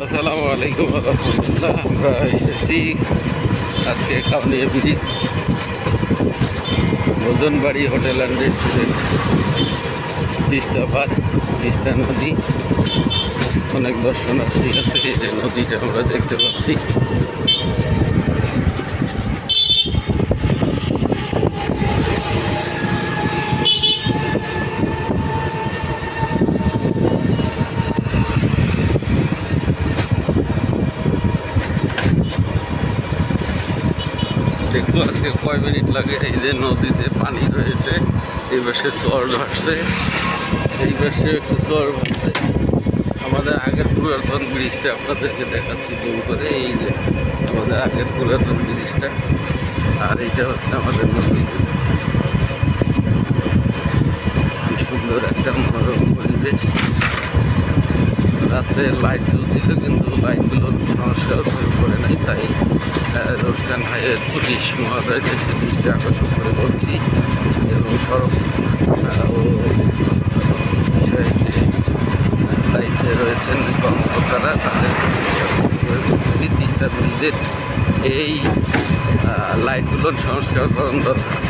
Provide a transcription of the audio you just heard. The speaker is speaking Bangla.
আসসালামু আলাইকুম রহমতুল্লাহ। আমরা এসেছি আজকে Kaunia bridge, Ojonbari hotel and restaurant, Teesta পার, তিস্তা নদী। অনেক দর্শনার্থী আছে, এই যে নদীটা আমরা দেখতে পাচ্ছি। দেখবো আজকে কয় মিনিট লাগে। এই যে নদীতে পানি রয়েছে, এই পাশে চর ভাসছে, এই পাশে একটু চর ভাসছে। আমাদের আগের পুরাতন ব্রিজটা আপনাদেরকে দেখাচ্ছি জুম করে। এই যে আমাদের আগের পুরাতন ব্রিজটা, আর এইটা হচ্ছে আমাদের নতুন ব্রিজ। কি সুন্দর একটা মনোরম পরিবেশ। রাত্রে লাইট জ্বলছিল, কিন্তু লাইটগুলো সংস্কার করে নাই, তাই রোডসান হাইয়ের পুলিশ মহোদয়কে দৃষ্টি আকর্ষণ করে বলছি, এবং সড়ক ও বিষয়ে যে দায়িত্বে রয়েছেন কর্মকর্তারা, তাদের দৃষ্টি আকর্ষণ করে বলতেছি তিস্তা ব্রিজের এই লাইটগুলোর সংস্কারকরণ দরকার।